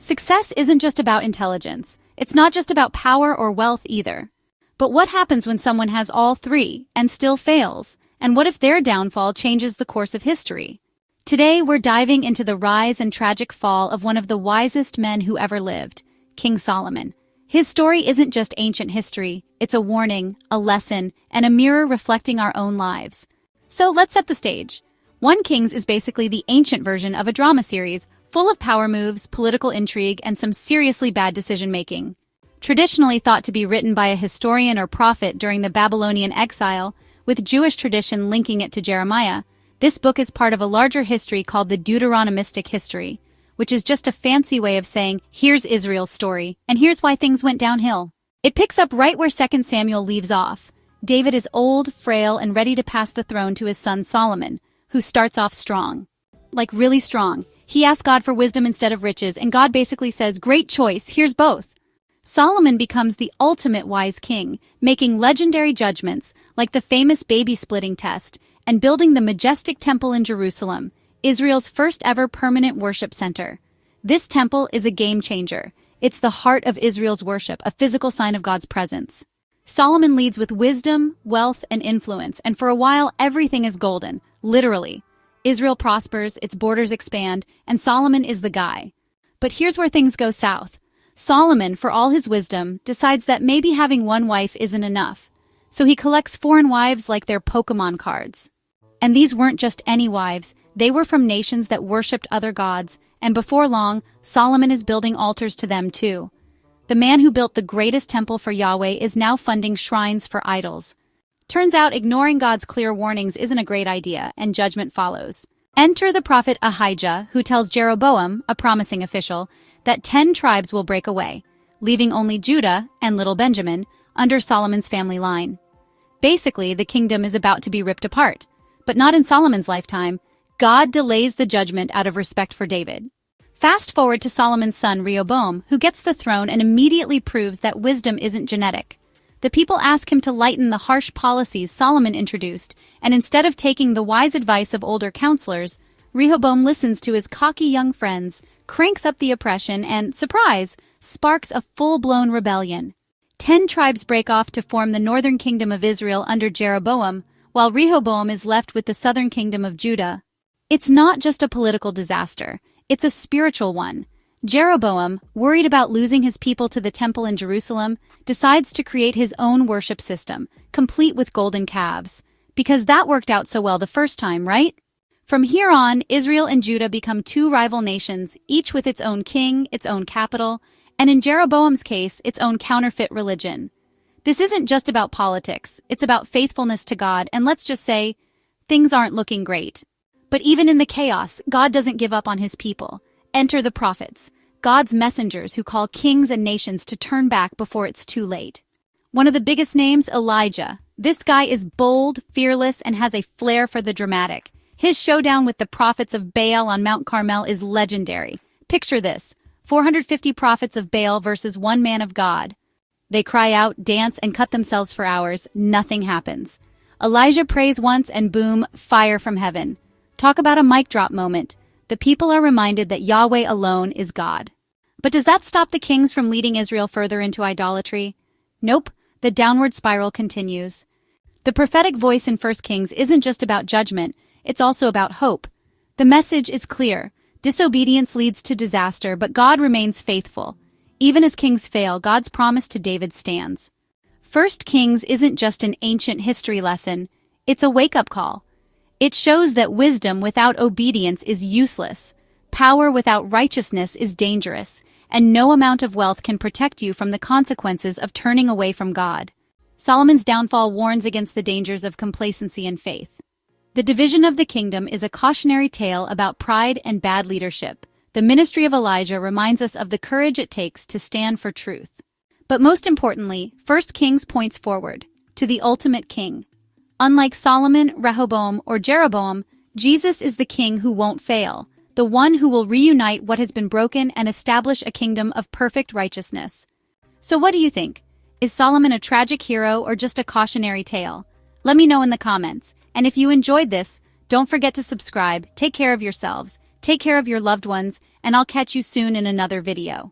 Success isn't just about intelligence. It's not just about power or wealth either. But what happens when someone has all three and still fails? And what if their downfall changes the course of history? Today, we're diving into the rise and tragic fall of one of the wisest men who ever lived, King Solomon. His story isn't just ancient history, it's a warning, a lesson, and a mirror reflecting our own lives. So let's set the stage. 1 Kings is basically the ancient version of a drama series, full of power moves, political intrigue, and some seriously bad decision-making. Traditionally thought to be written by a historian or prophet during the Babylonian exile, with Jewish tradition linking it to Jeremiah, this book is part of a larger history called the Deuteronomistic history, which is just a fancy way of saying, here's Israel's story, and here's why things went downhill. It picks up right where 2 Samuel leaves off. David is old, frail, and ready to pass the throne to his son Solomon, who starts off strong. Like really strong. He asks God for wisdom instead of riches, and God basically says, great choice, here's both. Solomon becomes the ultimate wise king, making legendary judgments, like the famous baby-splitting test, and building the majestic temple in Jerusalem, Israel's first ever permanent worship center. This temple is a game changer. It's the heart of Israel's worship, a physical sign of God's presence. Solomon leads with wisdom, wealth, and influence, and for a while everything is golden, literally. Israel prospers, its borders expand, and Solomon is the guy. But here's where things go south. Solomon, for all his wisdom, decides that maybe having one wife isn't enough. So he collects foreign wives like they're Pokemon cards. And these weren't just any wives, they were from nations that worshipped other gods, and before long, Solomon is building altars to them too. The man who built the greatest temple for Yahweh is now funding shrines for idols. Turns out ignoring God's clear warnings isn't a great idea, and judgment follows. Enter the Prophet Ahijah, who tells Jeroboam, a promising official, that 10 tribes will break away, leaving only Judah and little Benjamin under Solomon's family line. Basically, the kingdom is about to be ripped apart. But not in Solomon's lifetime. God delays the judgment out of respect for David. Fast forward to Solomon's son Rehoboam, who gets the throne and immediately proves that wisdom isn't genetic. The people ask him to lighten the harsh policies Solomon introduced, and instead of taking the wise advice of older counselors, Rehoboam listens to his cocky young friends, cranks up the oppression, and, surprise, sparks a full-blown rebellion. 10 tribes break off to form the northern kingdom of Israel under Jeroboam, while Rehoboam is left with the southern kingdom of Judah. It's not just a political disaster, it's a spiritual one. Jeroboam, worried about losing his people to the temple in Jerusalem, decides to create his own worship system, complete with golden calves. Because that worked out so well the first time, right? From here on, Israel and Judah become 2 rival nations, each with its own king, its own capital, and in Jeroboam's case, its own counterfeit religion. This isn't just about politics, it's about faithfulness to God, and let's just say, things aren't looking great. But even in the chaos, God doesn't give up on his people. Enter the prophets, God's messengers who call kings and nations to turn back before it's too late. One of the biggest names, Elijah. This guy is bold, fearless, and has a flair for the dramatic. His showdown with the prophets of Baal on Mount Carmel is legendary. Picture this, 450 prophets of Baal versus 1 man of God. They cry out, dance, and cut themselves for hours. Nothing happens. Elijah prays once and boom, fire from heaven. Talk about a mic drop moment. The people are reminded that Yahweh alone is God. But does that stop the kings from leading Israel further into idolatry? Nope, the downward spiral continues. The prophetic voice in 1 Kings isn't just about judgment, it's also about hope. The message is clear. Disobedience leads to disaster, but God remains faithful. Even as kings fail, God's promise to David stands. 1 Kings isn't just an ancient history lesson, it's a wake-up call. It shows that wisdom without obedience is useless, power without righteousness is dangerous, and no amount of wealth can protect you from the consequences of turning away from God. Solomon's downfall warns against the dangers of complacency and faith. The division of the kingdom is a cautionary tale about pride and bad leadership. The ministry of Elijah reminds us of the courage it takes to stand for truth. But most importantly, 1 Kings points forward, to the ultimate king. Unlike Solomon, Rehoboam, or Jeroboam, Jesus is the king who won't fail, the one who will reunite what has been broken and establish a kingdom of perfect righteousness. So what do you think? Is Solomon a tragic hero or just a cautionary tale? Let me know in the comments. And if you enjoyed this, don't forget to subscribe, take care of yourselves, take care of your loved ones, and I'll catch you soon in another video.